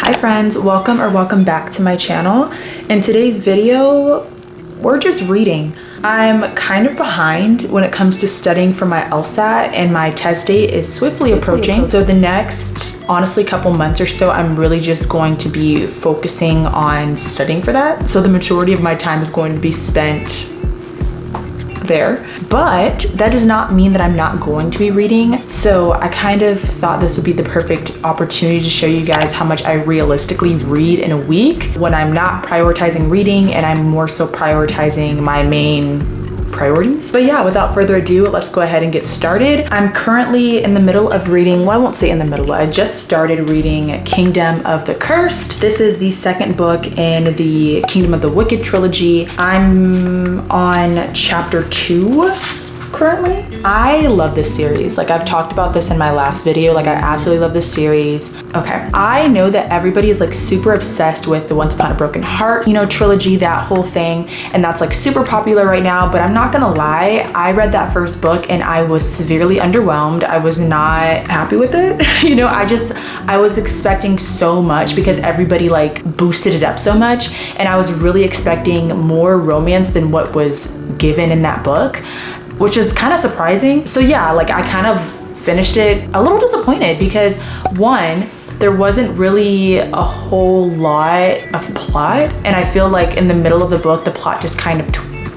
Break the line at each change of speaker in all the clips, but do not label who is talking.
Hi friends, welcome back to my channel. In today's video, we're just reading. I'm kind of behind when it comes to studying for my LSAT, and my test date is swiftly approaching. So the next, honestly, couple months or so, I'm really just going to be focusing on studying for that. So the majority of my time is going to be spent there, but that does not mean that I'm not going to be reading. So I kind of thought this would be the perfect opportunity to show you guys how much I realistically read in a week when I'm not prioritizing reading and I'm more so prioritizing my main priorities. But yeah, without further ado, let's go ahead and get started. I'm currently in the middle of reading, well, I won't say in the middle, I just started reading Kingdom of the Cursed. This is the second book in the Kingdom of the Wicked trilogy. I'm on chapter 2 currently. I love this series. Like, I've talked about this in my last video. Like, I absolutely love this series. Okay, I know that everybody is like super obsessed with the Once Upon a Broken Heart, you know, trilogy, that whole thing, and that's like super popular right now. But I'm not gonna lie, I read that first book and I was severely underwhelmed. I was not happy with it. You know, I was expecting so much because everybody like boosted it up so much, and I was really expecting more romance than what was given in that book, which is kind of surprising. So yeah, like I kind of finished it a little disappointed because one, there wasn't really a whole lot of plot. And I feel like in the middle of the book, the plot just kind of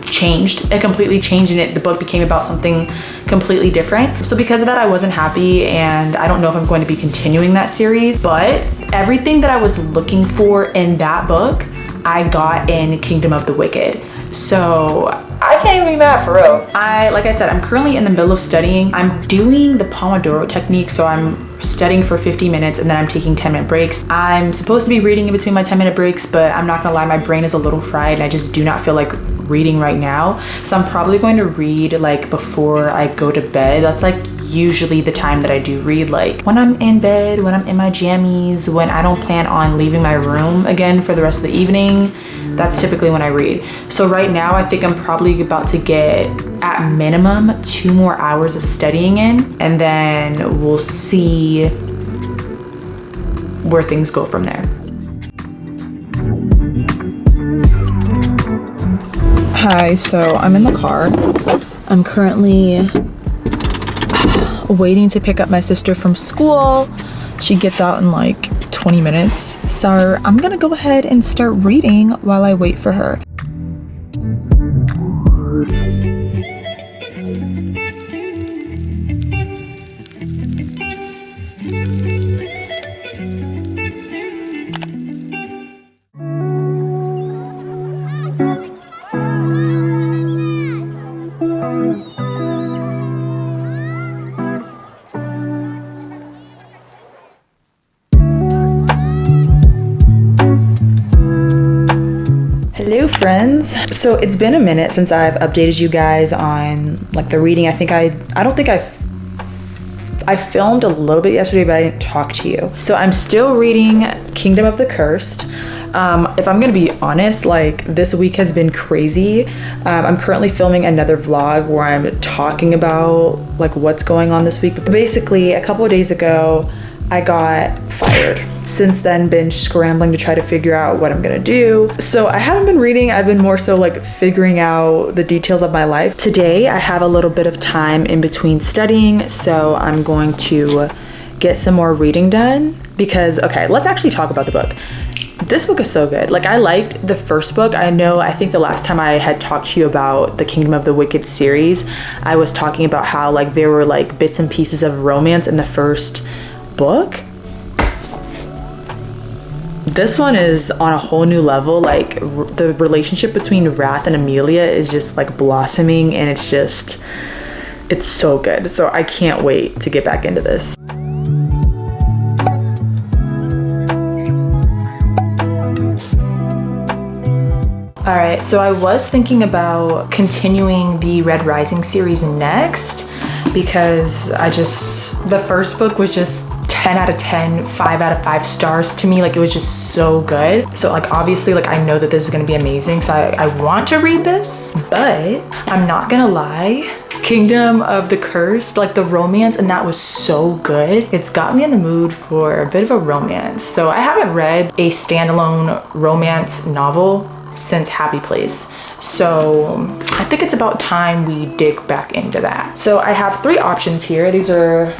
changed. It completely changed, and the book became about something completely different. So because of that, I wasn't happy, and I don't know if I'm going to be continuing that series, but everything that I was looking for in that book, I got in Kingdom of the Wicked. So I can't even be mad, for real. Like I said, I'm currently in the middle of studying. I'm doing the Pomodoro technique, so I'm studying for 50 minutes and then I'm taking 10-minute breaks. I'm supposed to be reading in between my 10-minute breaks, but I'm not gonna lie, my brain is a little fried and I just do not feel like reading right now. So I'm probably going to read like before I go to bed. That's like usually the time that I do read, like when I'm in bed, when I'm in my jammies, when I don't plan on leaving my room again for the rest of the evening. That's typically when I read. So right now, I think I'm probably about to get at minimum 2 more hours of studying in, and then we'll see where things go from there. Hi, so I'm in the car. I'm currently waiting to pick up my sister from school. She gets out in like 20 minutes. So I'm gonna go ahead and start reading while I wait for her. Hello friends. So it's been a minute since I've updated you guys on like the reading. I don't think I filmed a little bit yesterday, but I didn't talk to you. So I'm still reading Kingdom of the Cursed. If I'm gonna be honest, like this week has been crazy. I'm currently filming another vlog where I'm talking about like what's going on this week. But basically a couple of days ago, I got fired. Since then, been scrambling to try to figure out what I'm gonna do. So I haven't been reading, I've been more so like figuring out the details of my life. Today, I have a little bit of time in between studying, so I'm going to get some more reading done because, okay, let's actually talk about the book. This book is so good. Like, I liked the first book. I think the last time I had talked to you about the Kingdom of the Wicked series, I was talking about how like there were like bits and pieces of romance in the first book. This one is on a whole new level. Like the relationship between Wrath and Amelia is just like blossoming, and it's so good. So I can't wait to get back into this. All right, so I was thinking about continuing the Red Rising series next because the first book was just 10 out of 10, 5 out of 5 stars to me. Like, it was just so good. So like, obviously, like, I know that this is gonna be amazing. So I want to read this, but I'm not gonna lie. Kingdom of the Cursed, like the romance, and that was so good. It's got me in the mood for a bit of a romance. So I haven't read a standalone romance novel since Happy Place. So I think it's about time we dig back into that. So I have 3 options here. These are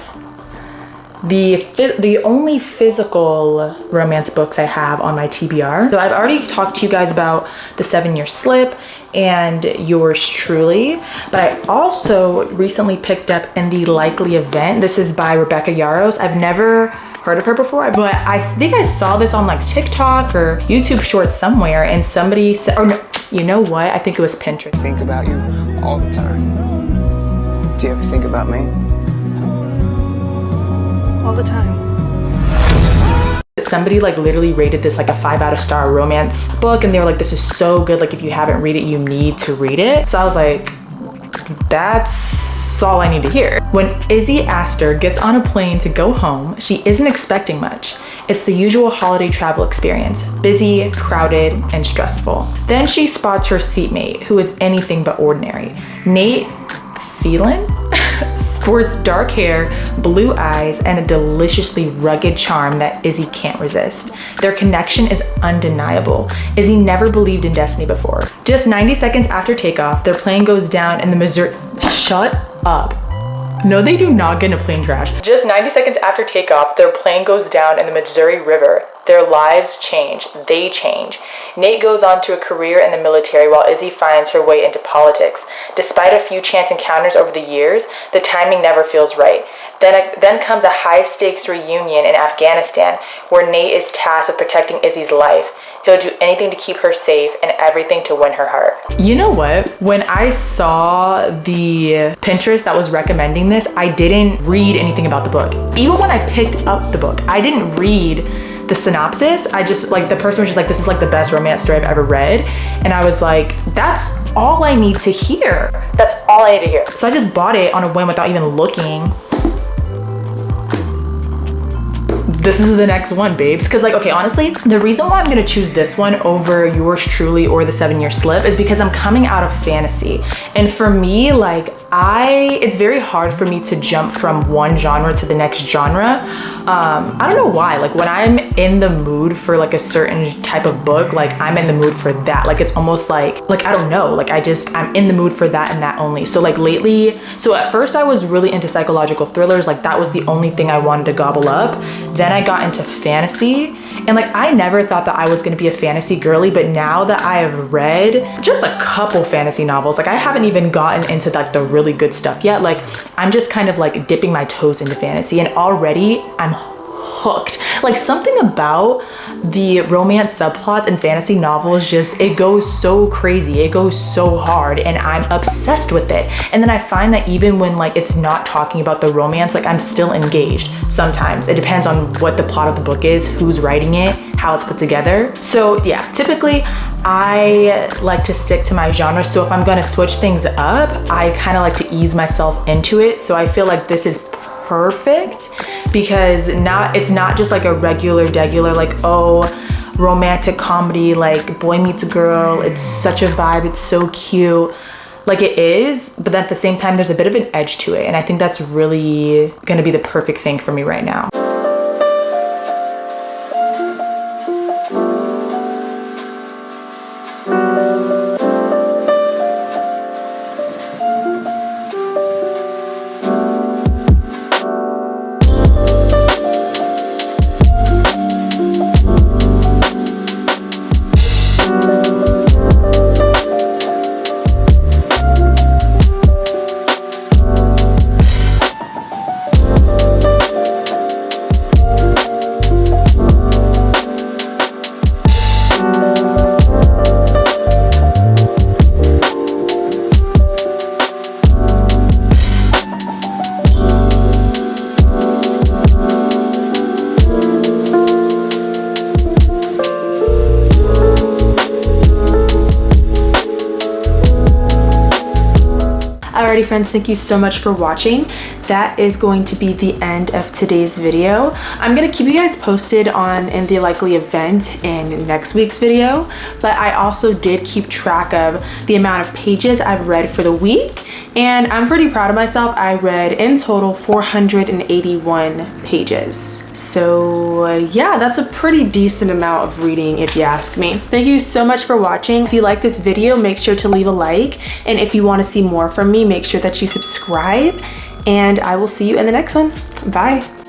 the only physical romance books I have on my TBR. So I've already talked to you guys about The 7-Year Slip and yours truly, but I also recently picked up In the Likely Event. This is by Rebecca Yarros. I've never heard of her before, but I think I saw this on like TikTok or YouTube Shorts somewhere, and somebody said, or no, you know what? I think it was Pinterest.
I think about you all the time. Do you ever think about me?
All the time.
Somebody like literally rated this like a 5 out of star romance book, and they were like, this is so good, like if you haven't read it, you need to read it. So I was like, that's all I need to hear. When Izzy Astor gets on a plane to go home, she isn't expecting much. It's the usual holiday travel experience, busy, crowded, and stressful. Then she spots her seatmate, who is anything but ordinary. Nate Phelan sports dark hair, blue eyes, and a deliciously rugged charm that Izzy can't resist. Their connection is undeniable. Izzy never believed in destiny before. Just 90 seconds after takeoff, their plane goes down in the Missouri... Shut up. No, they do not get in a plane crash. Just 90 seconds after takeoff, their plane goes down in the Missouri River. Their lives change. They change. Nate goes on to a career in the military while Izzy finds her way into politics. Despite a few chance encounters over the years, the timing never feels right. Then comes a high-stakes reunion in Afghanistan, where Nate is tasked with protecting Izzy's life. He'll do anything to keep her safe and everything to win her heart. You know what? When I saw the Pinterest that was recommending this, I didn't read anything about the book. Even when I picked up the book, I didn't read the synopsis. I just, like, the person was just like, this is like the best romance story I've ever read. And I was like, that's all I need to hear. That's all I need to hear. So I just bought it on a whim without even looking. This is the next one, babes. Because like, okay, honestly, the reason why I'm gonna choose this one over yours truly or The 7-Year Slip is because I'm coming out of fantasy. And for me, like, it's very hard for me to jump from one genre to the next genre. I don't know why. Like, when I'm in the mood for like a certain type of book, like I'm in the mood for that. Like, it's almost like I don't know, like I'm in the mood for that and that only. So like lately, so at first I was really into psychological thrillers. Like, that was the only thing I wanted to gobble up. Then I got into fantasy, and like I never thought that I was gonna be a fantasy girly, but now that I have read just a couple fantasy novels, like I haven't even gotten into like the really good stuff yet. Like, I'm just kind of like dipping my toes into fantasy, and already I'm hooked. Like, something about the romance subplots in fantasy novels, just, it goes so crazy, it goes so hard, and I'm obsessed with it. And then I find that even when like it's not talking about the romance, like I'm still engaged. Sometimes it depends on what the plot of the book is, who's writing it, how it's put together. So yeah, typically I like to stick to my genre. So if I'm gonna switch things up, I kind of like to ease myself into it. So I feel like this is perfect because now it's not just like a regular like, oh, romantic comedy, like boy meets girl, it's such a vibe, it's so cute. Like, it is, but at the same time there's a bit of an edge to it, and I think that's really gonna be the perfect thing for me right now. Alrighty friends, thank you so much for watching. that is going to be the end of today's video. I'm gonna keep you guys posted on in the likely event in next week's video, but I also did keep track of the amount of pages I've read for the week, and I'm pretty proud of myself. I read in total 481 pages. So yeah, that's a pretty decent amount of reading if you ask me. Thank you so much for watching. If you like this video, make sure to leave a like, and if you want to see more from me, make sure that you subscribe, and I will see you in the next one. Bye.